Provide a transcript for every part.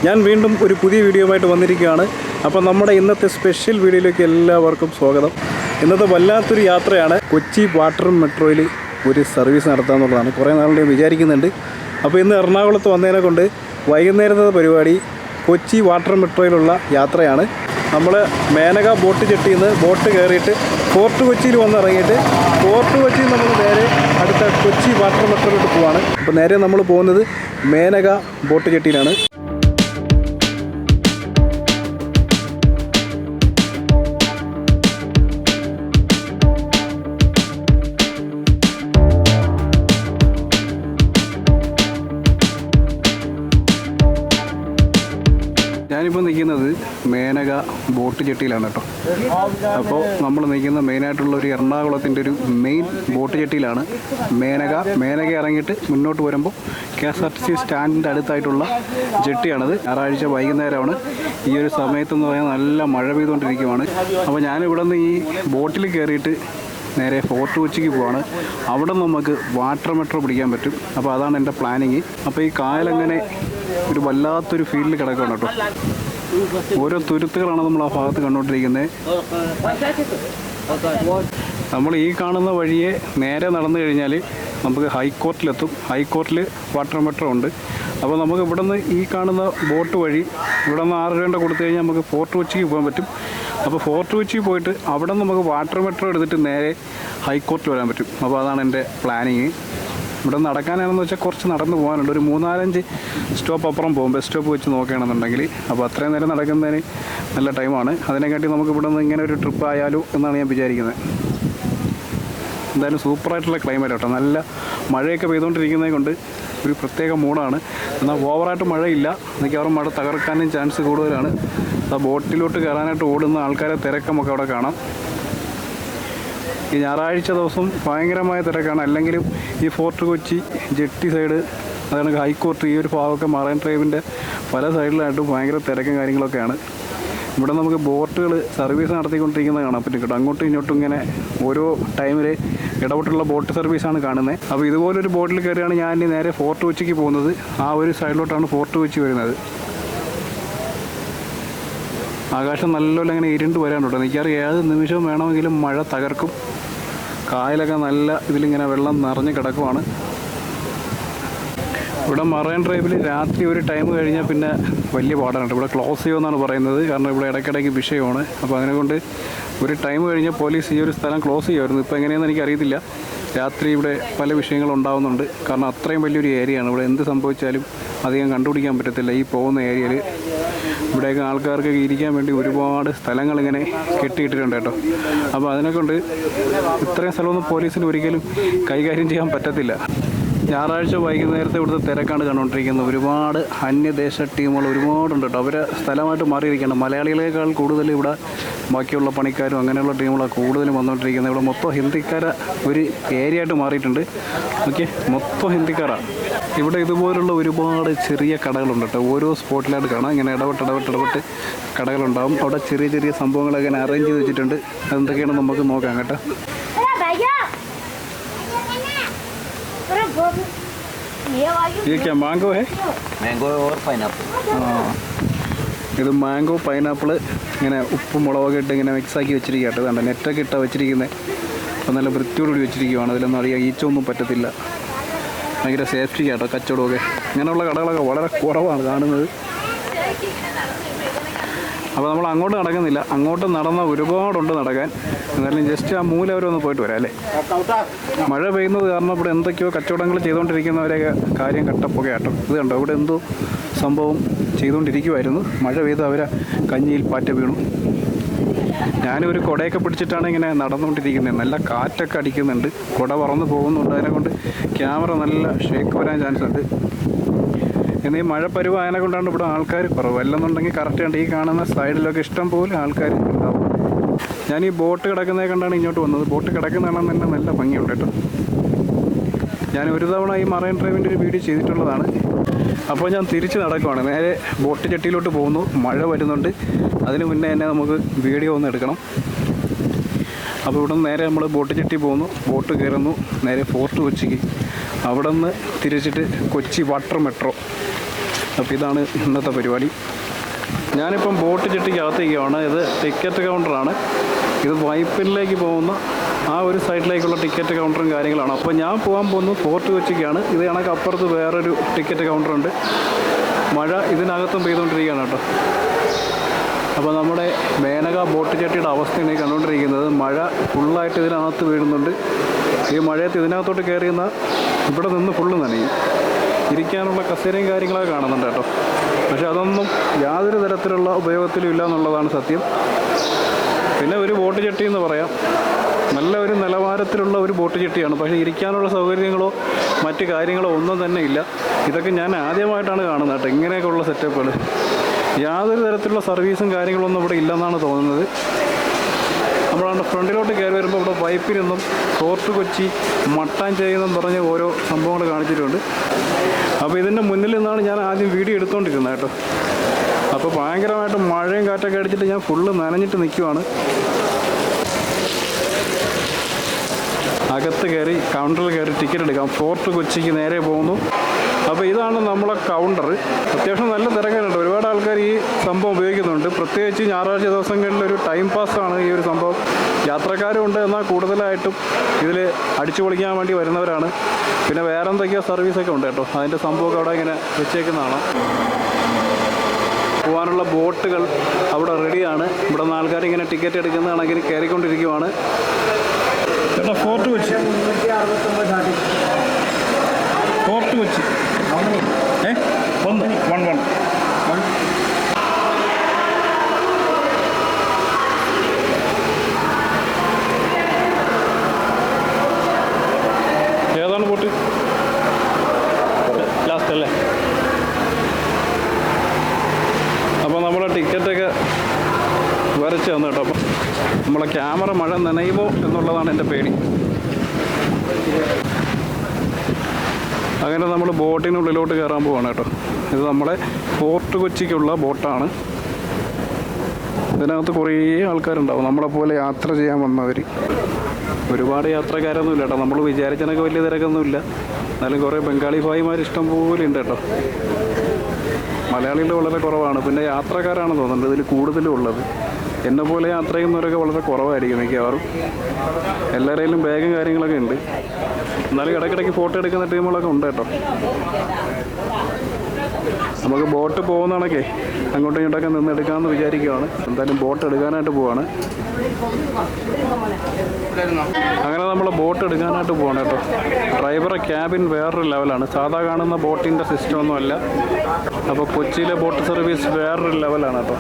ഞാൻ വീണ്ടും ഒരു പുതിയ വീഡിയോയുമായിട്ട് വന്നിരിക്കുകയാണ്. അപ്പോൾ നമ്മുടെ ഇന്നത്തെ സ്പെഷ്യൽ വീഡിയോയിലേക്ക് എല്ലാവർക്കും സ്വാഗതം. ഇന്നത്തെ വല്ലാത്തൊരു യാത്രയാണ്. കൊച്ചി വാട്ടർ മെട്രോയിൽ ഒരു സർവീസ് നടത്താമെന്നുള്ളതാണ്. കുറേ നാളുകൊണ്ട് വിചാരിക്കുന്നുണ്ട്. അപ്പോൾ ഇന്ന് എറണാകുളത്ത് വന്നതിനെ കൊണ്ട് വൈകുന്നേരത്തെ പരിപാടി കൊച്ചി വാട്ടർ മെട്രോയിലുള്ള യാത്രയാണ്. നമ്മൾ മേനക ബോട്ട് ജെട്ടിയിൽ നിന്ന് ബോട്ട് കയറിയിട്ട് ഫോർട്ട് കൊച്ചിയിൽ വന്നിറങ്ങിയിട്ട് ഫോർട്ട് കൊച്ചിയിൽ നമ്മൾ നേരെ അടുത്ത കൊച്ചി വാട്ടർ മെട്രോയിലോട്ട് പോവാണ്. അപ്പോൾ നേരെ നമ്മൾ പോകുന്നത് മേനക ബോട്ട് ജെട്ടിയിലാണ്. ഞാനിപ്പോൾ നിൽക്കുന്നത് മേനക ബോട്ട് ജെട്ടിയിലാണ് കേട്ടോ. അപ്പോൾ നമ്മൾ നിൽക്കുന്ന മെയിനായിട്ടുള്ള ഒരു എറണാകുളത്തിൻ്റെ ഒരു മെയിൻ ബോട്ട് ജെട്ടിയിലാണ്. മേനക ഇറങ്ങിയിട്ട് മുന്നോട്ട് വരുമ്പോൾ KSRTC സ്റ്റാൻഡിൻ്റെ അടുത്തായിട്ടുള്ള ജെട്ടിയാണത്. ഞായറാഴ്ച വൈകുന്നേരമാണ്. ഈ ഒരു സമയത്തെന്ന് പറഞ്ഞാൽ നല്ല മഴ പെയ്തുകൊണ്ടിരിക്കുകയാണ്. അപ്പോൾ ഞാനിവിടെ നിന്ന് ഈ ബോട്ടിൽ കയറിയിട്ട് നേരെ ഫോർട്ട് കൊച്ചിക്ക് പോവാണ്. അവിടെ നമുക്ക് വാട്ടർ മെട്രോ പിടിക്കാൻ പറ്റും. അപ്പോൾ അതാണ് എൻ്റെ പ്ലാനിങ്. അപ്പോൾ ഈ കായലങ്ങനെ ഒരു വല്ലാത്തൊരു ഫീൽഡിൽ കിടക്കുകയാണ് കേട്ടോ. ഓരോ തുരുത്തുകളാണ് നമ്മൾ ആ ഭാഗത്ത് കണ്ടുകൊണ്ടിരിക്കുന്നത്. നമ്മൾ ഈ കാണുന്ന വഴിയെ നേരെ നടന്നു കഴിഞ്ഞാൽ നമുക്ക് ഹൈക്കോർട്ടിലെത്തും. ഹൈക്കോർട്ടിൽ വാട്ടർ മെട്രോ ഉണ്ട്. അപ്പോൾ നമുക്ക് ഇവിടെ നിന്ന് ഈ കാണുന്ന ബോട്ട് വഴി ഇവിടെ നിന്ന് 6 രൂപ കൊടുത്തു കഴിഞ്ഞാൽ നമുക്ക് ഫോർട്ട് കൊച്ചിക്ക് പോകാൻ പറ്റും. അപ്പോൾ ഫോർട്ട് കൊച്ചി പോയിട്ട് അവിടെ നിന്ന് നമുക്ക് വാട്ടർ മെട്രോ എടുത്തിട്ട് നേരെ ഹൈക്കോർട്ടിൽ വരാൻ പറ്റും. അപ്പോൾ അതാണ് എൻ്റെ പ്ലാനിങ്. ഇവിടെ നടക്കാനാണെന്ന് വെച്ചാൽ കുറച്ച് നടന്ന് പോകാനുണ്ട്. ഒരു 3-4 സ്റ്റോപ്പ് അപ്പുറം പോകും. ബസ് സ്റ്റോപ്പ് വെച്ച് നോക്കുകയാണെന്നുണ്ടെങ്കിൽ. അപ്പോൾ അത്രയും നേരം നടക്കുന്നതിന് നല്ല ടൈമാണ്. അതിനെക്കാട്ടി നമുക്ക് ഇവിടെ നിന്ന് ഇങ്ങനെ ഒരു ട്രിപ്പ് ആയാലോ എന്നാണ് ഞാൻ വിചാരിക്കുന്നത്. എന്തായാലും സൂപ്പറായിട്ടുള്ള ക്ലൈമറ്റ് കേട്ടോ. നല്ല മഴയൊക്കെ പെയ്തുകൊണ്ടിരിക്കുന്നത് കൊണ്ട് ഒരു പ്രത്യേക മൂഡാണ്. എന്നാൽ ഓവറായിട്ട് മഴയില്ല. മിക്കവാറും മഴ തകർക്കാനും ചാൻസ് കൂടുതലാണ്. ആ ബോട്ടിലോട്ട് കയറാനായിട്ട് ഓടുന്ന ആൾക്കാരെ തിരക്ക് നമുക്ക് അവിടെ കാണാം. ഈ ഞായറാഴ്ച ദിവസം ഭയങ്കരമായ തിരക്കാണ്. അല്ലെങ്കിലും ഈ ഫോർട്ട് കൊച്ചി ജെട്ടി സൈഡ്, അതാണ് ഹൈക്കോർട്ട്, ഈ ഒരു ഭാഗമൊക്കെ മറൈൻ ഡ്രൈവിൻ്റെ പല സൈഡിലായിട്ടും ഭയങ്കര തിരക്കും കാര്യങ്ങളൊക്കെയാണ്. ഇവിടെ നമുക്ക് ബോട്ടുകൾ സർവീസ് നടത്തിക്കൊണ്ടിരിക്കുന്നത് കാണാൻ പറ്റും കേട്ടോ. അങ്ങോട്ടും ഇങ്ങോട്ടും ഇങ്ങനെ ഓരോ ടൈമിൽ ഇടപെട്ടുള്ള ബോട്ട് സർവീസാണ് കാണുന്നത്. അപ്പോൾ ഇതുപോലൊരു ബോട്ടിൽ കയറിയാണ് ഞാൻ ഇനി നേരെ ഫോർട്ട് കൊച്ചിക്ക് പോകുന്നത്. ആ ഒരു സൈഡിലോട്ടാണ് ഫോർട്ട് കൊച്ചി വരുന്നത്. ആകാശം നല്ലപോലെ ഇങ്ങനെ ഇരുണ്ട് വരാനുണ്ടോ. എനിക്കറിയാം ഏത് നിമിഷവും വേണമെങ്കിലും മഴ തകർക്കും. കായലൊക്കെ നല്ല ഇതിലിങ്ങനെ വെള്ളം നിറഞ്ഞ് കിടക്കുവാണ്. ഇവിടെ മറൈൻ ഡ്രൈവിൽ രാത്രി ഒരു ടൈം കഴിഞ്ഞാൽ പിന്നെ വലിയ പാടാണ്. ഇവിടെ ക്ലോസ് ചെയ്യുമെന്നാണ് പറയുന്നത്. കാരണം ഇവിടെ ഇടയ്ക്കിടയ്ക്ക് വിഷയമാണ്. അപ്പോൾ അതിനെക്കൊണ്ട് ഒരു ടൈം കഴിഞ്ഞാൽ പോലീസ് ഈ ഒരു സ്ഥലം ക്ലോസ് ചെയ്യുമായിരുന്നു. ഇപ്പോൾ എങ്ങനെയാണെന്ന് എനിക്കറിയത്തില്ല. രാത്രി ഇവിടെ പല വിഷയങ്ങളുണ്ടാകുന്നുണ്ട്. കാരണം അത്രയും വലിയൊരു ഏരിയയാണ്. ഇവിടെ എന്ത് സംഭവിച്ചാലും അധികം കണ്ടുപിടിക്കാൻ പറ്റത്തില്ല. ഈ പോകുന്ന ഏരിയയിൽ ഇവിടെയൊക്കെ ആൾക്കാർക്കൊക്കെ ഇരിക്കാൻ വേണ്ടി ഒരുപാട് സ്ഥലങ്ങളിങ്ങനെ കെട്ടിയിട്ടിട്ടുണ്ട് കേട്ടോ. അപ്പോൾ അതിനെക്കൊണ്ട് ഇത്രയും സ്ഥലമൊന്നും പോലീസിന് ഒരിക്കലും കൈകാര്യം ചെയ്യാൻ പറ്റത്തില്ല. ഞായറാഴ്ച വൈകുന്നേരത്തെ ഇവിടുത്തെ തിരക്കാണ് കണ്ടുകൊണ്ടിരിക്കുന്നത്. ഒരുപാട് അന്യദേശ ടീമുകൾ ഒരുപാടുണ്ട് കേട്ടോ. അവരെ സ്ഥലമായിട്ട് മാറിയിരിക്കുകയാണ്. മലയാളികളെക്കാൾ കൂടുതൽ ഇവിടെ ബാക്കിയുള്ള പണിക്കാരും അങ്ങനെയുള്ള ടീമുകളാണ് കൂടുതലും വന്നുകൊണ്ടിരിക്കുന്നത്. ഇവിടെ മൊത്തം ഹിന്ദിക്കാരെ ഒരു ഏരിയ ആയിട്ട് മാറിയിട്ടുണ്ട്. ഓക്കെ, മൊത്തം ഹിന്ദിക്കാരാണ്. ഇവിടെ ഇതുപോലുള്ള ഒരുപാട് ചെറിയ കടകളുണ്ട് കേട്ടോ. ഓരോ സ്പോട്ടിലായിട്ട് കാണാം. ഇങ്ങനെ ഇടപെട്ട് കടകളുണ്ടാവും. അവിടെ ചെറിയ ചെറിയ സംഭവങ്ങളൊക്കെ ഇങ്ങനെ അറേഞ്ച് ചെയ്ത് വെച്ചിട്ടുണ്ട്. അതെന്തൊക്കെയാണെന്ന് നമുക്ക് നോക്കാം കേട്ടോ. ये क्या मैंगो है? मैंगो और पाइनएप्पल. ഇത് മാംഗോ പൈനാപ്പിൾ ഇങ്ങനെ ഉപ്പും മുളകൊക്കെ ഇട്ട് ഇങ്ങനെ മിക്സാക്കി വെച്ചിരിക്കുകയാട്ടോ. ഇതുണ്ട് നെറ്റൊക്കെ ഇട്ടാണ് വെച്ചിരിക്കുന്നത്. അപ്പോൾ നല്ല വൃത്തിയോടുകൂടി വെച്ചിരിക്കുകയാണ്. അതിലൊന്നും അറിയാം ഈച്ചൊന്നും പറ്റത്തില്ല. ഭയങ്കര സേഫ്റ്റി കേട്ടോ കച്ചവടമൊക്കെ. ഇങ്ങനെയുള്ള കടകളൊക്കെ വളരെ കുറവാണ് കാണുന്നത്. അപ്പോൾ നമ്മൾ അങ്ങോട്ട് നടക്കുന്നില്ല. അങ്ങോട്ട് നടന്ന ഒരുപാടുണ്ട് നടക്കാൻ. എന്നാലും ജസ്റ്റ് ആ മൂല വരെ ഒന്ന് പോയിട്ട് വരാം അല്ലേ. മഴ പെയ്യുന്നത് കാരണം ഇവിടെ എന്തൊക്കെയോ കച്ചവടങ്ങൾ ചെയ്തുകൊണ്ടിരിക്കുന്നവരെയൊക്കെ കാര്യം കട്ടപ്പുകയാട്ടോ. ഇത് കണ്ടോ, ഇവിടെ എന്തോ സംഭവം ചെയ്തുകൊണ്ടിരിക്കുമായിരുന്നു. മഴ പെയ്ത് അവരെ കഞ്ഞിയിൽ പാറ്റ വീണു. ഞാനൊരു കുടയൊക്കെ പിടിച്ചിട്ടാണ് ഇങ്ങനെ നടന്നുകൊണ്ടിരിക്കുന്നത്. നല്ല കാറ്റൊക്കെ അടിക്കുന്നുണ്ട്. കുട പറന്ന് പോകുന്നുണ്ട്. അതിനെക്കൊണ്ട് ക്യാമറ നല്ല ഷേക്ക് വരാൻ ചാൻസ് ഉണ്ട്. എന്നീ മഴ പരുവ അതിനെ കൊണ്ടാണ് ഇവിടെ ആൾക്കാർ കുറവ്. അല്ലെന്നുണ്ടെങ്കിൽ കറക്റ്റ് കണ്ട് ഈ കാണുന്ന സൈഡിലൊക്കെ ഇഷ്ടം പോലെ ആൾക്കാർ ഉണ്ടാവും. ഞാൻ ഈ ബോട്ട് കിടക്കുന്നത് കണ്ടാണ് ഇങ്ങോട്ട് വന്നത്. ബോട്ട് കിടക്കുന്നതാണ് തന്നെ നല്ല ഭംഗിയുണ്ട് കേട്ടോ. ഞാൻ ഒരു തവണ ഈ മറൈൻ ഡ്രൈവിൻ്റെ ഒരു വീഡിയോ ചെയ്തിട്ടുള്ളതാണ്. അപ്പോൾ ഞാൻ തിരിച്ച് നടക്കുവാണ്. നേരെ ബോട്ട് ജെട്ടിയിലോട്ട് പോകുന്നു. മഴ വരുന്നുണ്ട്. അതിന് മുന്നേ തന്നെ നമുക്ക് വീഡിയോ ഒന്ന് എടുക്കണം. അപ്പോൾ ഇവിടെ നിന്ന് നേരെ നമ്മൾ ബോട്ട് ജെട്ടി പോകുന്നു. ബോട്ട് കയറുന്നു നേരെ ഫോർട്ട് കൊച്ചിക്ക്. അവിടെ നിന്ന് തിരിച്ചിട്ട് കൊച്ചി വാട്ടർ മെട്രോ. അപ്പോൾ ഇതാണ് ഇന്നത്തെ പരിപാടി. ഞാനിപ്പം ബോട്ട് ജെട്ടിക്കകത്തേക്കാണ്. ഇത് ടിക്കറ്റ് കൗണ്ടറാണ്. ഇത് വൈപ്പിനിലേക്ക് പോകുന്ന ആ ഒരു സൈഡിലേക്കുള്ള ടിക്കറ്റ് കൗണ്ടറും കാര്യങ്ങളാണ്. അപ്പോൾ ഞാൻ പോകാൻ പോകുന്നത് ഫോർട്ട് കൊച്ചിക്കാണ്. ഇത് കണക്ക് അപ്പുറത്ത് വേറൊരു ടിക്കറ്റ് കൗണ്ടറുണ്ട്. മഴ ഇതിനകത്തും പെയ്തുകൊണ്ടിരിക്കുകയാണ് കേട്ടോ. അപ്പോൾ നമ്മുടെ മേനക ബോട്ട് ജെട്ടിയുടെ അവസ്ഥയാണ് കണ്ടുകൊണ്ടിരിക്കുന്നത്. മഴ ഫുള്ളായിട്ട് ഇതിനകത്ത് വീഴുന്നുണ്ട്. ഈ മഴയത്ത് ഇതിനകത്തോട്ട് കയറിയുന്ന ഇവിടെ നിന്ന് ഫുള്ള് നനയും. ഇരിക്കാനുള്ള കസേരയും കാര്യങ്ങളൊക്കെ കാണുന്നുണ്ട് കേട്ടോ. പക്ഷെ അതൊന്നും യാതൊരു തരത്തിലുള്ള ഉപയോഗത്തിലും ഇല്ല എന്നുള്ളതാണ് സത്യം. പിന്നെ ഒരു ബോട്ട് ജെട്ടി എന്ന് പറയാം, നല്ല ഒരു നിലവാരത്തിലുള്ള ഒരു ബോട്ട് ജെട്ടിയാണ്. പക്ഷേ ഇരിക്കാനുള്ള സൗകര്യങ്ങളോ മറ്റ് കാര്യങ്ങളോ ഒന്നും തന്നെ ഇല്ല. ഇതൊക്കെ ഞാൻ ആദ്യമായിട്ടാണ് കാണുന്നത് കേട്ടോ, ഇങ്ങനെയൊക്കെയുള്ള സെറ്റപ്പുകൾ. യാതൊരു തരത്തിലുള്ള സർവീസും കാര്യങ്ങളൊന്നും ഇവിടെ ഇല്ലെന്നാണ് തോന്നുന്നത്. നമ്മളാണ് ഫ്രണ്ടിലോട്ട് കയറി വരുമ്പോൾ ഇവിടെ വൈപ്പിനെന്നും ഫോർട്ട് കൊച്ചി മട്ടാഞ്ചേരി എന്നും പറഞ്ഞ് ഓരോ സംഭവങ്ങൾ കാണിച്ചിട്ടുണ്ട്. അപ്പോൾ ഇതിൻ്റെ മുന്നിൽ നിന്നാണ് ഞാൻ ആദ്യം വീഡിയോ എടുത്തുകൊണ്ടിരുന്നത് കേട്ടോ. അപ്പോൾ ഭയങ്കരമായിട്ട് മഴയും കാറ്റൊക്കെ അടിച്ചിട്ട് ഞാൻ ഫുള്ള് നനഞ്ഞിട്ട് നിൽക്കുവാണ്. അകത്ത് കയറി കൗണ്ടറിൽ കയറി ടിക്കറ്റ് എടുക്കാം. ഫോർട്ട് കൊച്ചിക്ക് നേരെ പോകുന്നു. അപ്പോൾ ഇതാണ് നമ്മളെ കൗണ്ടർ. അത്യാവശ്യം നല്ല തിരക്കാനുണ്ട്. ഒരുപാട് ആൾക്കാർ ഈ സംഭവം ഉപയോഗിക്കുന്നുണ്ട്. പ്രത്യേകിച്ച് ഞായറാഴ്ച ദിവസങ്ങളിൽ ഒരു ടൈം പാസ്സാണ് ഈ ഒരു സംഭവം. യാത്രക്കാരും ഉണ്ട്, എന്നാൽ കൂടുതലായിട്ടും ഇതിൽ അടിച്ചു പൊളിക്കാൻ വേണ്ടി വരുന്നവരാണ്. പിന്നെ വേറെ എന്തൊക്കെയോ സർവീസൊക്കെ ഉണ്ട് കേട്ടോ. അതിൻ്റെ സംഭവമൊക്കെ അവിടെ ഇങ്ങനെ വെച്ചേക്കുന്നതാണ്. പോകാനുള്ള ബോട്ടുകൾ അവിടെ റെഡിയാണ്. ഇവിടെ നിന്ന് ആൾക്കാർ ഇങ്ങനെ ടിക്കറ്റ് എടുക്കുന്ന കണക്കിന് കയറിക്കൊണ്ടിരിക്കുവാണ്. ചേട്ടാ ഫോർട്ട് കൊച്ചി, ഫോർട്ട് കൊച്ചി 1 ഏതാണ് ബോട്ട്? ലാസ്റ്റ് അല്ലേ? അപ്പോൾ നമ്മളെ ടിക്കറ്റൊക്കെ വരച്ച് തന്നു കേട്ടോ. അപ്പം നമ്മളെ ക്യാമറ മഴ നനയുമോ എന്നുള്ളതാണ് എൻ്റെ പേടി. അങ്ങനെ നമ്മൾ ബോട്ടിനുള്ളിലോട്ട് കയറാൻ പോവാണ് കേട്ടോ. ഇത് നമ്മളെ ഫോർട്ട് കൊച്ചിക്കുള്ള ബോട്ടാണ്. ഇതിനകത്ത് കുറേ ആൾക്കാരുണ്ടാവും, നമ്മളെപ്പോലെ യാത്ര ചെയ്യാൻ വന്നവർ. ഒരുപാട് യാത്രക്കാരൊന്നുമില്ല കേട്ടോ. നമ്മൾ വിചാരിച്ചതിനൊക്കെ വലിയ തിരക്കൊന്നുമില്ല. എന്നാലും കുറേ ബംഗാളി ഭായിമാർ ഇഷ്ടം പോലെ ഉണ്ട് കേട്ടോ. മലയാളികൾ വളരെ കുറവാണ്. പിന്നെ യാത്രക്കാരാണ് തോന്നുന്നുണ്ട് ഇതിൽ കൂടുതലും ഉള്ളത്. എന്നെപ്പോലെ യാത്ര ചെയ്യുന്നവരൊക്കെ വളരെ കുറവായിരിക്കും മിക്കവാറും. എല്ലാവരുടെയും ബാഗും കാര്യങ്ങളൊക്കെ ഉണ്ട്. എന്നാലും ഇടയ്ക്കിടയ്ക്ക് ഫോട്ടോ എടുക്കുന്ന ടീമുകളൊക്കെ ഉണ്ട് കേട്ടോ. നമുക്ക് ബോട്ട് പോകുന്നതാണൊക്കെ അങ്ങോട്ടും ഇങ്ങോട്ടൊക്കെ നിന്ന് എടുക്കാമെന്ന് വിചാരിക്കുകയാണ്. എന്തായാലും ബോട്ട് എടുക്കാനായിട്ട് പോവാണ്. അങ്ങനെ നമ്മൾ ബോട്ട് എടുക്കാനായിട്ട് പോവാണ് കേട്ടോ. ഡ്രൈവറെ ക്യാബിൻ വേറൊരു ലെവലാണ്. സാധാ കാണുന്ന ബോട്ടിൻ്റെ സിസ്റ്റമൊന്നും അല്ല. അപ്പോൾ കൊച്ചിയിലെ ബോട്ട് സർവീസ് വേറൊരു ലെവലാണ് കേട്ടോ.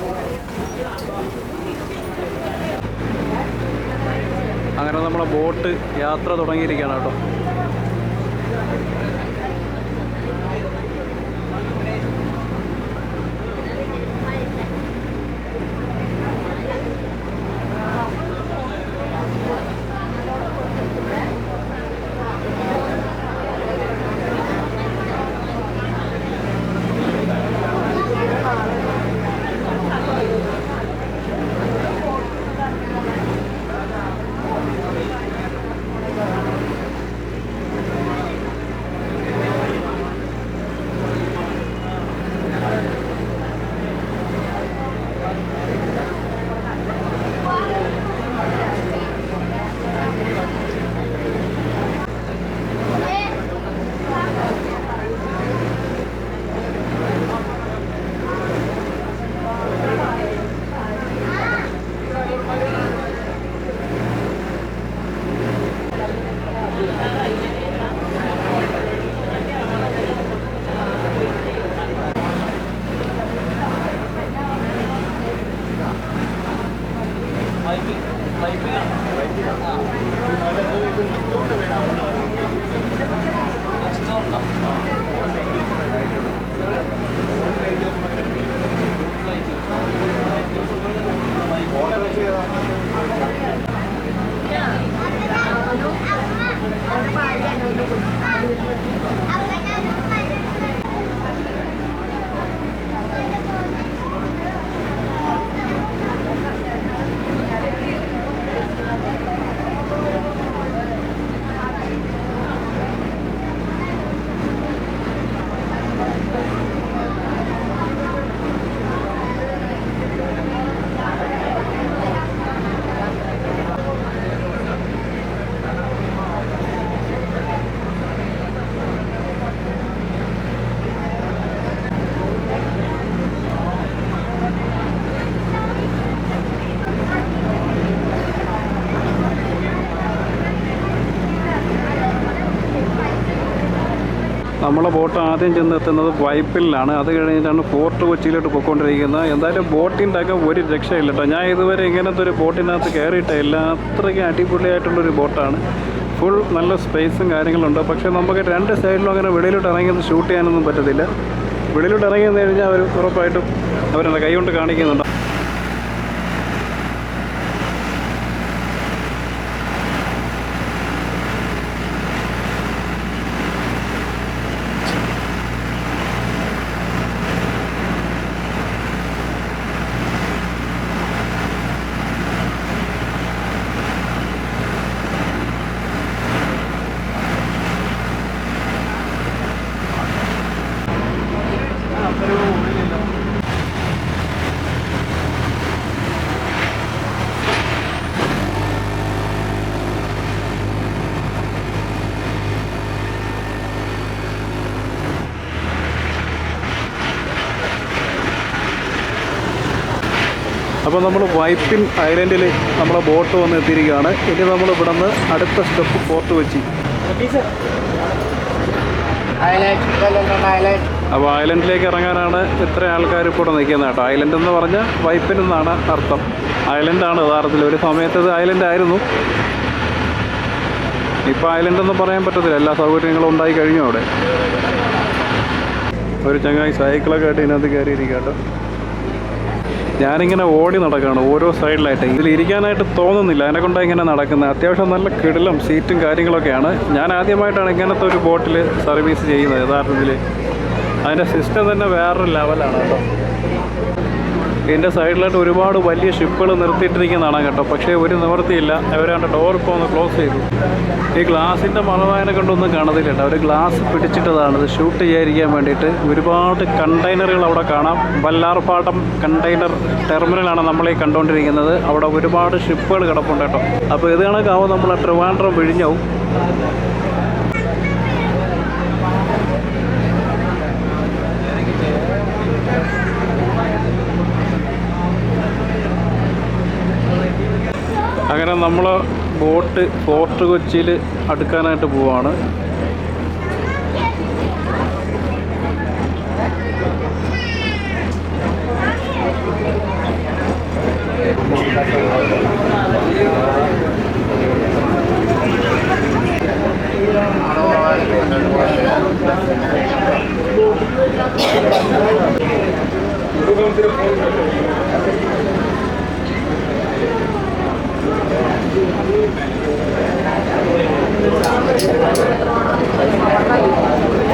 അങ്ങനെ നമ്മളെ ബോട്ട് യാത്ര തുടങ്ങിയിരിക്കുകയാണ് കേട്ടോ. നമ്മളെ ബോട്ട് ആദ്യം ചെന്നെത്തുന്നത് വൈപ്പിലാണ്. അത് കഴിഞ്ഞിട്ടാണ് ഫോർട്ട് കൊച്ചിയിലോട്ട് പോയിക്കൊണ്ടിരിക്കുന്നത്. എന്തായാലും ബോട്ടിൻ്റെ ഒക്കെ ഒരു രക്ഷയില്ല കേട്ടോ. ഞാൻ ഇതുവരെ ഇങ്ങനത്തെ ഒരു ബോട്ടിനകത്ത് കയറിയിട്ടില്ല. അത്രയ്ക്ക് അടിപൊളിയായിട്ടുള്ളൊരു ബോട്ടാണ്. ഫുൾ നല്ല സ്പേസും കാര്യങ്ങളുണ്ട്. പക്ഷേ നമുക്ക് രണ്ട് സൈഡിലും അങ്ങനെ വെളിയിലോട്ട് ഇറങ്ങിയത് ഷൂട്ട് ചെയ്യാനൊന്നും പറ്റത്തില്ല. വെളിയിലോട്ട് ഇറങ്ങിയെന്ന് കഴിഞ്ഞാൽ അവർ ഉറപ്പായിട്ടും അവരെന്താ കൈ കൊണ്ട് കാണിക്കുന്നുണ്ട്. അപ്പോൾ നമ്മൾ വൈപ്പിൻ ഐലൻഡിൽ നമ്മളെ ബോട്ട് വന്ന് എത്തിയിരിക്കുകയാണ്. ഇനി നമ്മൾ ഇവിടെ നിന്ന് അടുത്ത സ്റ്റെപ്പ് ഫോർട്ട് കൊച്ചി. അപ്പോൾ ഐലൻഡിലേക്ക് ഇറങ്ങാനാണ് ഇത്ര ആൾക്കാർ ഇപ്പോൾ ഇവിടെ നിൽക്കുന്നത് കേട്ടോ. ഐലൻഡ് എന്ന് പറഞ്ഞാൽ വൈപ്പിൻ എന്നാണ് അർത്ഥം. ഐലൻഡാണ് യഥാർത്ഥത്തിൽ. ഒരു സമയത്ത് ഇത് ഐലൻഡ് ആയിരുന്നു. ഇപ്പോൾ ഐലൻഡ് എന്ന് പറയാൻ പറ്റത്തില്ല. എല്ലാ സൗകര്യങ്ങളും ഉണ്ടായി കഴിഞ്ഞു അവിടെ. ഒരു ചങ്ങായി സൈക്കിളൊക്കെ ആയിട്ട് ഇതിനകത്ത് കയറിയിരിക്കുക കേട്ടോ. ഞാനിങ്ങനെ ഓടി നടക്കുകയാണ് ഓരോ സൈഡിലായിട്ട്. ഇതിൽ ഇരിക്കാനായിട്ട് തോന്നുന്നില്ല, അതിനെക്കൊണ്ടാണ് ഇങ്ങനെ നടക്കുന്നത്. അത്യാവശ്യം നല്ല കിടിലും സീറ്റും കാര്യങ്ങളൊക്കെയാണ്. ഞാൻ ആദ്യമായിട്ടാണ് ഇങ്ങനത്തെ ഒരു ബോട്ടിൽ സർവീസ് ചെയ്യുന്നത് യഥാർത്ഥത്തിൽ. അതിൻ്റെ സിസ്റ്റം തന്നെ വേറൊരു ലെവലാണ് കേട്ടോ. ഇതിൻ്റെ സൈഡിലായിട്ട് ഒരുപാട് വലിയ ഷിപ്പുകൾ നിർത്തിയിട്ടിരിക്കുന്നതാണ് കേട്ടോ. പക്ഷേ ഒരു നിവൃത്തിയില്ല. അവരാണ്ട് ഡോർ ഇപ്പോൾ ഒന്ന് ക്ലോസ് ചെയ്തു. ഈ ഗ്ലാസിൻ്റെ മണവായനെ കൊണ്ടൊന്നും കാണത്തില്ല കേട്ടോ. അവർ ഗ്ലാസ് പിടിച്ചിട്ടതാണ് ഇത് ഷൂട്ട് ചെയ്യാതിരിക്കാൻ വേണ്ടിയിട്ട്. ഒരുപാട് കണ്ടെയ്നറുകൾ അവിടെ കാണാം. വല്ലാർപാടം കണ്ടെയ്നർ ടെർമിനലാണ് നമ്മളീ കണ്ടുകൊണ്ടിരിക്കുന്നത്. അവിടെ ഒരുപാട് ഷിപ്പുകൾ കിടപ്പുണ്ട് കേട്ടോ. അപ്പോൾ ഇത് കണക്കാവും നമ്മൾ ട്രിവാൻഡ്രം വിഴിഞ്ഞവും. അങ്ങനെ നമ്മൾ ബോട്ട് ഫോർട്ട് കൊച്ചിയിൽ അടുക്കാനായിട്ട് പോവാണ്.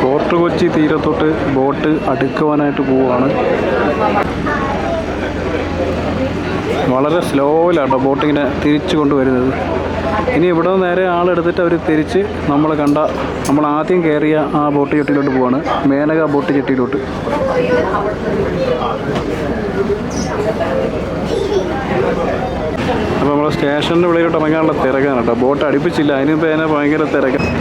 ഫോർട്ട് കൊച്ചി തീരത്തോട്ട് ബോട്ട് അടുക്കുവാനായിട്ട് പോവുകയാണ്. വളരെ സ്ലോയിലാട്ടോ ബോട്ടിങ്ങനെ തിരിച്ചു കൊണ്ടുവരുന്നത്. ഇനി ഇവിടെ നിന്ന് നേരെ ആളെടുത്തിട്ട് അവർ തിരിച്ച് നമ്മൾ ആദ്യം കയറിയ ആ ബോട്ട് ചെട്ടിയിലോട്ട് പോവാണ്. മേനക ബോട്ട് ചെട്ടിയിലോട്ട്. അപ്പോൾ നമ്മൾ സ്റ്റേഷൻ്റെ വെളിയിലോട്ട് ഇറങ്ങാനുള്ള തിരക്കാണ് കേട്ടോ. ബോട്ട് അടുപ്പിച്ചില്ല, അതിന് തന്നെ ഭയങ്കര തിരക്കാണ്.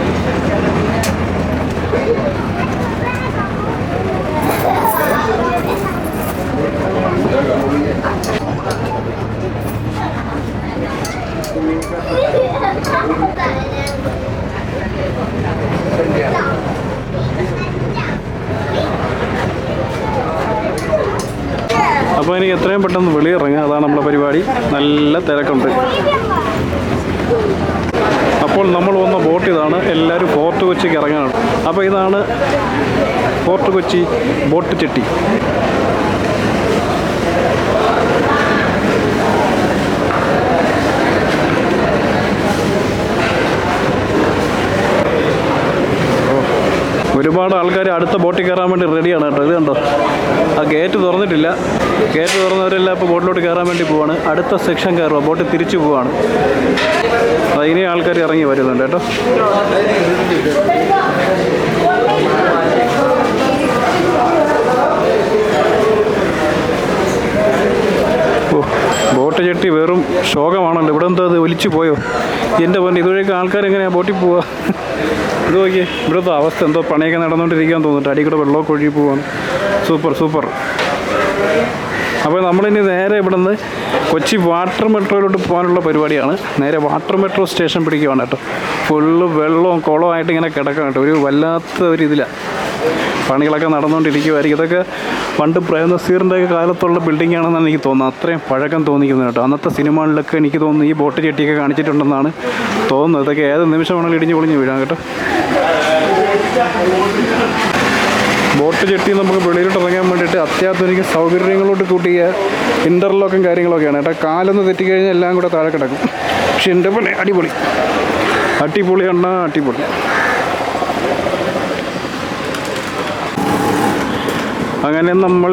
അപ്പോൾ എനിക്ക് എത്രയും പെട്ടെന്ന് വെളിയിറങ്ങുക, അതാണ് നമ്മളെ പരിപാടി. നല്ല തിരക്കുണ്ട്. അപ്പോൾ നമ്മൾ വന്ന ബോട്ട് ഇതാണ്. എല്ലാവരും ഫോർട്ട് കൊച്ചിക്ക് ഇറങ്ങാനാണ്. അപ്പോൾ ഇതാണ് ഫോർട്ട് കൊച്ചി ബോട്ട് ചെട്ടി. ഒരുപാട് ആൾക്കാർ അടുത്ത ബോട്ടിൽ കയറാൻ വേണ്ടി റെഡിയാണ് കേട്ടോ. ഇത് കണ്ടോ, ആ ഗേറ്റ് തുറന്നിട്ടില്ല. ഗേറ്റ് തുറന്നവരെല്ലാം ഇപ്പോൾ ബോട്ടിലോട്ട് കയറാൻ വേണ്ടി പോവാണ്. അടുത്ത സെക്ഷൻ കയറുക, ബോട്ട് തിരിച്ചു പോവാണ്. അതിനെ ആൾക്കാർ ഇറങ്ങി വരുന്നുണ്ട് കേട്ടോ. ബോട്ട് ചെട്ടി വെറും ശോകമാണല്ലോ. ഇവിടെ എന്താ അത് ഒലിച്ചു പോയോ? എൻ്റെ പോലെ ഇതുവഴിയൊക്കെ ആൾക്കാരെങ്ങനെയാണ് ബോട്ടിൽ പോവുക? ഇത് നോക്കിയേ, ഇവിടുത്തെ അവസ്ഥ എന്തോ പണിയൊക്കെ നടന്നുകൊണ്ടിരിക്കാൻ തോന്നുന്നുണ്ട്. അടി കൂടെ വെള്ളമൊക്കെ ഒഴുകി പോവാണ്. Super super. അപ്പോൾ നമ്മളിനി നേരെ ഇവിടെ നിന്ന് കൊച്ചി വാട്ടർ മെട്രോയിലോട്ട് പോകാനുള്ള പരിപാടിയാണ്. നേരെ വാട്ടർ മെട്രോ സ്റ്റേഷൻ പിടിക്കുകയാണ് കേട്ടോ. ഫുള്ള് വെള്ളവും കുളമായിട്ട് ഇങ്ങനെ കിടക്കണം കേട്ടോ. ഒരു വല്ലാത്ത ഒരു ഇതിലാണ് പണികളൊക്കെ നടന്നുകൊണ്ടിരിക്കുമായിരിക്കും. ഇതൊക്കെ പണ്ട് പ്രേം നസീറിൻ്റെയൊക്കെ കാലത്തുള്ള ബിൽഡിംഗ് ആണെന്നാണ് എനിക്ക് തോന്നുന്നത്. അത്രയും പഴക്കം തോന്നിക്കുന്നത് കേട്ടോ. അന്നത്തെ സിനിമകളിലൊക്കെ എനിക്ക് തോന്നുന്നു ഈ ബോട്ട് ചെട്ടിയൊക്കെ കാണിച്ചിട്ടുണ്ടെന്നാണ് തോന്നുന്നത്. ഇതൊക്കെ ഏത് നിമിഷമാണെങ്കിലും ഇടിഞ്ഞ് പൊളിഞ്ഞ് വീഴാം കേട്ടോ. ബോട്ട് ചെട്ടി നമുക്ക് വെളിയിലോട്ട് ഇറങ്ങാൻ വേണ്ടിയിട്ട് അത്യാധുനിക സൗകര്യങ്ങളോട് കൂട്ടിയ ഇൻ്റർലോക്കും കാര്യങ്ങളൊക്കെയാണ് കേട്ടോ. കാലൊന്ന് തെറ്റിക്കഴിഞ്ഞാൽ എല്ലാം കൂടെ താഴെ കിടക്കും. പക്ഷെ എൻ്റെ പോലെ അടിപൊളി അടിപൊളിയാണ്, അടിപൊളി. അങ്ങനെ നമ്മൾ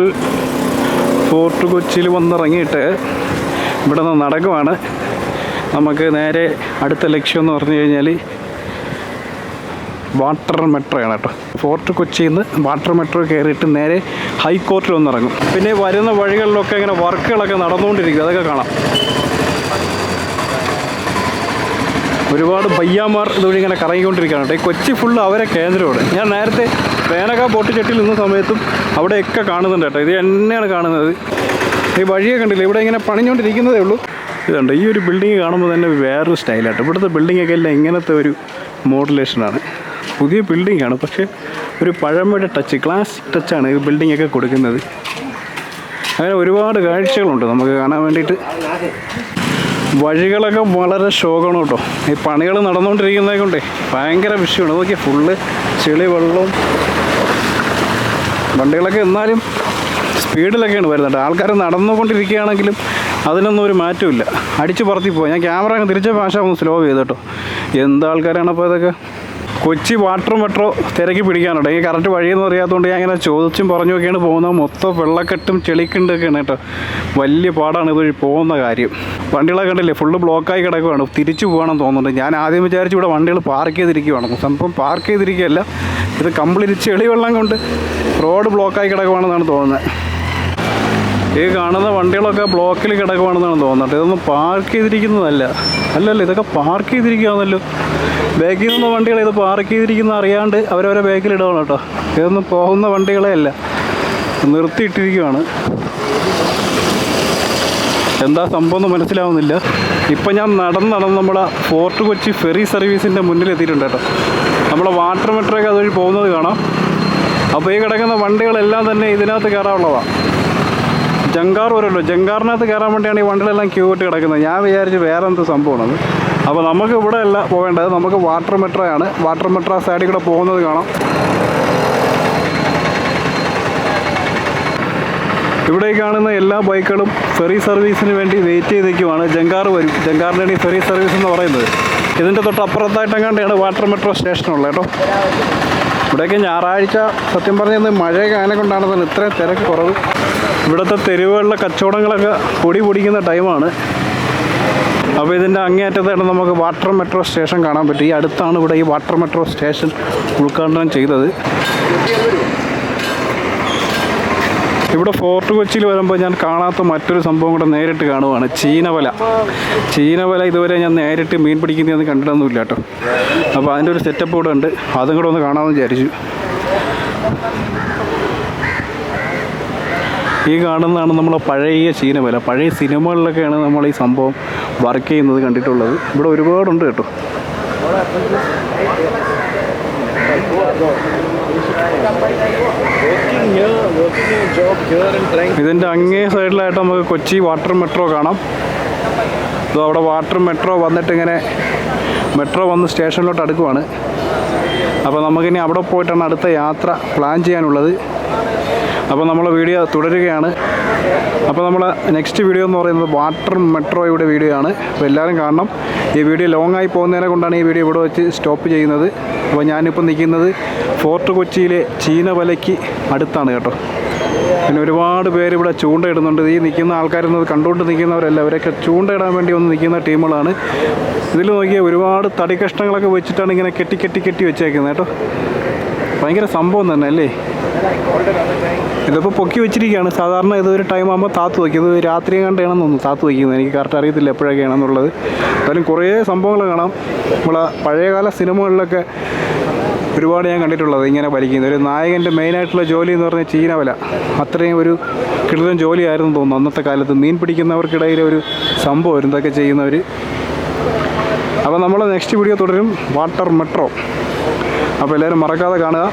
ഫോർട്ട് കൊച്ചിയിൽ വന്നിറങ്ങിയിട്ട് ഇവിടെ നിന്ന് നടക്കുവാണ്. നമുക്ക് നേരെ അടുത്ത ലക്ഷ്യം എന്ന് പറഞ്ഞു കഴിഞ്ഞാൽ വാട്ടർ മെട്രോയാണ് കേട്ടോ. ഫോർട്ട് കൊച്ചിയിൽ നിന്ന് വാട്ടർ മെട്രോ കയറിയിട്ട് നേരെ ഹൈക്കോർട്ടിൽ വന്നിറങ്ങും. പിന്നെ വരുന്ന വഴികളിലൊക്കെ ഇങ്ങനെ വർക്കുകളൊക്കെ നടന്നുകൊണ്ടിരിക്കും, അതൊക്കെ കാണാം. ഒരുപാട് പയ്യാന്മാർ ഇതുവഴി ഇങ്ങനെ കറങ്ങിക്കൊണ്ടിരിക്കുകയാണ് കേട്ടോ. ഈ കൊച്ചി ഫുള്ള് അവരെ കേന്ദ്രമാണ്. ഞാൻ നേരത്തെ വേനക ബോട്ട് ചെട്ടിയിൽ നിന്ന സമയത്തും അവിടെയൊക്കെ കാണുന്നുണ്ട് കേട്ടോ. ഇത് തന്നെയാണ് കാണുന്നത്. ഈ വഴിയെ കണ്ടില്ല, ഇവിടെ ഇങ്ങനെ പണിഞ്ഞുകൊണ്ടിരിക്കുന്നതേ ഉള്ളൂ. ഇതുണ്ട്, ഈ ഒരു ബിൽഡിങ് കാണുമ്പോൾ തന്നെ വേറൊരു സ്റ്റൈലാട്ടോ. ഇവിടുത്തെ ബിൽഡിങ്ങൊക്കെ എല്ലാം ഇങ്ങനത്തെ ഒരു മോഡുലേഷനാണ്. പുതിയ ബിൽഡിങ്ങാണ്, പക്ഷേ ഒരു പഴമയുടെ ടച്ച്, ക്ലാസിക് ടച്ചാണ് ഈ ബിൽഡിങ്ങൊക്കെ കൊടുക്കുന്നത്. അങ്ങനെ ഒരുപാട് കാഴ്ചകളുണ്ട് നമുക്ക് കാണാൻ വേണ്ടിയിട്ട്. വഴികളൊക്കെ വളരെ ശോകമാണ് കേട്ടോ. ഈ പണികൾ നടന്നുകൊണ്ടിരിക്കുന്നത് കൊണ്ടേ ഭയങ്കര വിഷയമാണ്. നോക്കിയാൽ ഫുള്ള് ചെളി വെള്ളവും. വണ്ടികളൊക്കെ എന്നാലും സ്പീഡിലൊക്കെയാണ് വരുന്നത്. ആൾക്കാർ നടന്നുകൊണ്ടിരിക്കുകയാണെങ്കിലും അതിനൊന്നും ഒരു മാറ്റമില്ല. അടിച്ച് പറത്തി പോയി. ഞാൻ ക്യാമറ അങ്ങ് തിരിച്ച ഭാഷ ഒന്ന് സ്ലോ ചെയ്ത് കേട്ടോ. എന്താ ആൾക്കാരാണ് അപ്പോൾ ഇതൊക്കെ. കൊച്ചി വാട്ടർ മെട്രോ തിരക്കി പിടിക്കാനുണ്ട്. ഈ കറക്റ്റ് വഴിയെന്ന് അറിയാത്തതുകൊണ്ട് ഞാൻ ഇങ്ങനെ ചോദിച്ചും പറഞ്ഞുമൊക്കെയാണ് പോകുന്നത്. മൊത്തം വെള്ളക്കെട്ടും ചെളിക്കുണ്ടൊക്കെയാണ് കേട്ടോ. വലിയ പാടാണ് ഇതുവഴി പോകുന്ന കാര്യം. വണ്ടികളൊക്കെ കണ്ടില്ലേ, ഫുള്ള് ബ്ലോക്കായി കിടക്കുകയാണ്. തിരിച്ചു പോകണമെന്ന് തോന്നുന്നുണ്ട്. ഞാൻ ആദ്യം വിചാരിച്ചു ഇവിടെ വണ്ടികൾ പാർക്ക് ചെയ്തിരിക്കുകയാണ്. സംഭവം പാർക്ക് ചെയ്തിരിക്കുകയല്ല, ഇത് കംപ്ലീറ്റ് ചെളി വെള്ളം കൊണ്ട് റോഡ് ബ്ലോക്കായി കിടക്കുകയാണെന്നാണ് തോന്നുന്നത്. ഈ കാണുന്ന വണ്ടികളൊക്കെ ബ്ലോക്കിൽ കിടക്കുവാണെന്നാണ് തോന്നുന്നത്. ഇതൊന്നും പാർക്ക് ചെയ്തിരിക്കുന്നതല്ല. അല്ലല്ലോ, ഇതൊക്കെ പാർക്ക് ചെയ്തിരിക്കുകയാണല്ലോ. ബാക്കിൽ നിന്ന വണ്ടികൾ ഇത് പാർക്ക് ചെയ്തിരിക്കുന്ന അറിയാണ്ട് അവരവരെ ബാക്കിലിടണം കേട്ടോ. ഇതൊന്നും പോകുന്ന വണ്ടികളെ അല്ല, നിർത്തിയിട്ടിരിക്കുകയാണ്. എന്താ സംഭവം എന്ന് മനസ്സിലാവുന്നില്ല. ഇപ്പം ഞാൻ നടന്ന് നമ്മളെ ഫോർട്ട് കൊച്ചി ഫെറി സർവീസിൻ്റെ മുന്നിലെത്തിയിട്ടുണ്ട് കേട്ടോ. നമ്മളെ വാട്ടർ മെട്രോയൊക്കെ അതുവഴി പോകുന്നത് കാണാം. അപ്പോൾ ഈ കിടക്കുന്ന വണ്ടികളെല്ലാം തന്നെ ഇതിനകത്ത് കയറാനുള്ളതാണ്. ജങ്കാർ വരുമല്ലോ, ജങ്കാറിനകത്ത് കയറാൻ വേണ്ടിയാണ് ഈ വണ്ടികളെല്ലാം ക്യൂ ഇട്ട് കിടക്കുന്നത്. ഞാൻ വിചാരിച്ച് വേറെ എന്ത് സംഭവമാണത്. അപ്പോൾ നമുക്ക് ഇവിടെ അല്ല പോകേണ്ടത്, നമുക്ക് വാട്ടർ മെട്രോ ആണ്. വാട്ടർ മെട്രോ സൈഡിൽ കൂടെ പോകുന്നത് കാണാം. ഇവിടെ കാണുന്ന എല്ലാ ബൈക്കുകളും ഫെറി സർവീസിന് വേണ്ടി വെയിറ്റ് ചെയ്ത് നിൽക്കുവാണ്. ജങ്കാർ വരും, ജങ്കാറിനാണ് ഈ ഫെറി സർവീസ് എന്ന് പറയുന്നത്. ഇതിൻ്റെ തൊട്ടപ്പുറത്തായിട്ടെങ്ങാണ്ടാണ് വാട്ടർ മെട്രോ സ്റ്റേഷനുള്ളത് കേട്ടോ. ഇവിടെയൊക്കെ ഞായറാഴ്ച സത്യം പറഞ്ഞാൽ മഴയൊക്കെ അതിനെ കൊണ്ടാണെന്നാണ് ഇത്രയും തിരക്ക് കുറവ്. ഇവിടുത്തെ തെരുവുകളിലെ കച്ചവടങ്ങളൊക്കെ പൊടി പൊടിക്കുന്ന ടൈമാണ്. അപ്പോൾ ഇതിൻ്റെ അങ്ങേയറ്റത്തായിട്ട് നമുക്ക് വാട്ടർ മെട്രോ സ്റ്റേഷൻ കാണാൻ പറ്റും. ഈ അടുത്താണ് ഇവിടെ ഈ വാട്ടർ മെട്രോ സ്റ്റേഷൻ ഉദ്ഘാടനം ചെയ്തത്. ഇവിടെ ഫോർട്ട് കൊച്ചിയിൽ വരുമ്പോൾ ഞാൻ കാണാത്ത മറ്റൊരു സംഭവം കൂടെ നേരിട്ട് കാണുവാണ്. ചീനവല. ചീനവല ഇതുവരെ ഞാൻ നേരിട്ട് മീൻ പിടിക്കുന്നതൊന്നും കണ്ടിട്ടൊന്നുമില്ല കേട്ടോ. അപ്പോൾ അതിൻ്റെ ഒരു സെറ്റപ്പ് കൂടെ ഉണ്ട്, അതും കൂടെ ഒന്ന് കാണാമെന്ന് വിചാരിച്ചു. ഈ കാണുന്നതാണ് നമ്മളെ പഴയ ചീനവല. പഴയ സിനിമകളിലൊക്കെയാണ് നമ്മൾ ഈ സംഭവം വർക്ക് ചെയ്യുന്നത് കണ്ടിട്ടുള്ളത്. ഇവിടെ ഒരുപാടുണ്ട് കേട്ടോ. ഇതിൻ്റെ അങ്ങേ സൈഡിലായിട്ട് നമുക്ക് കൊച്ചി വാട്ടർ മെട്രോ കാണാം. അപ്പോൾ അവിടെ വാട്ടർ മെട്രോ വന്നിട്ട് ഇങ്ങനെ മെട്രോ വന്ന് സ്റ്റേഷനിലോട്ട് അടുക്കുവാണ്. അപ്പോൾ നമുക്കിനി അവിടെ പോയിട്ടാണ് അടുത്ത യാത്ര പ്ലാൻ ചെയ്യാനുള്ളത്. അപ്പോൾ നമ്മൾ വീഡിയോ തുടരുകയാണ്. അപ്പോൾ നമ്മൾ നെക്സ്റ്റ് വീഡിയോ എന്ന് പറയുന്നത് വാട്ടർ മെട്രോയുടെ വീഡിയോ ആണ്. അപ്പോൾ എല്ലാവരും കാണണം. ഈ വീഡിയോ ലോങ് ആയി പോകുന്നതിനെ കൊണ്ടാണ് ഈ വീഡിയോ ഇവിടെ വെച്ച് സ്റ്റോപ്പ് ചെയ്യുന്നത്. അപ്പോൾ ഞാനിപ്പോൾ നിൽക്കുന്നത് ഫോർട്ട് കൊച്ചിയിലെ ചീനവലയ്ക്ക് അടുത്താണ് കേട്ടോ. പിന്നെ ഒരുപാട് പേര് ഇവിടെ ചൂണ്ടയിടുന്നുണ്ട്. ഈ നിൽക്കുന്ന ആൾക്കാരൊന്നും കണ്ടുകൊണ്ട് നിൽക്കുന്നവരല്ല, അവരൊക്കെ ചൂണ്ടയിടാൻ വേണ്ടി വന്ന് നിൽക്കുന്ന ടീമുകളാണ്. ഇതിൽ നോക്കിയാൽ ഒരുപാട് തടി കഷ്ണങ്ങളൊക്കെ വെച്ചിട്ടാണ് ഇങ്ങനെ കെട്ടി വെച്ചേക്കുന്നത് കേട്ടോ. ഭയങ്കര സംഭവം തന്നെ അല്ലേ. ഇതിപ്പോൾ പൊക്കി വെച്ചിരിക്കുകയാണ്. സാധാരണ ഇതൊരു ടൈം ആകുമ്പോൾ താത്ത് വയ്ക്കും. ഇത് രാത്രി കണ്ടാണെന്ന് തോന്നുന്നു താത്ത് വയ്ക്കുന്നത്. എനിക്ക് കറക്റ്റ് അറിയത്തില്ല എപ്പോഴൊക്കെയാണെന്നുള്ളത്. എന്തായാലും കുറേ സംഭവങ്ങൾ കാണാം. നമ്മളെ പഴയകാല സിനിമകളിലൊക്കെ ഒരുപാട് ഞാൻ കണ്ടിട്ടുള്ളത് ഇങ്ങനെ വലിക്കുന്നത്. ഒരു നായകൻ്റെ മെയിനായിട്ടുള്ള ജോലി എന്ന് പറഞ്ഞാൽ ചീനവല. അത്രയും ഒരു കിടിലൻ ജോലിയായിരുന്നു തോന്നുന്നു അന്നത്തെ കാലത്ത്. മീൻ പിടിക്കുന്നവർക്കിടയിൽ ഒരു സംഭവം ഇതൊക്കെ ചെയ്യുന്നവർ. അപ്പോൾ നമ്മൾ നെക്സ്റ്റ് വീഡിയോ തുടരും, വാട്ടർ മെട്രോ. അപ്പോൾ എല്ലാവരും മറക്കാതെ കാണുക.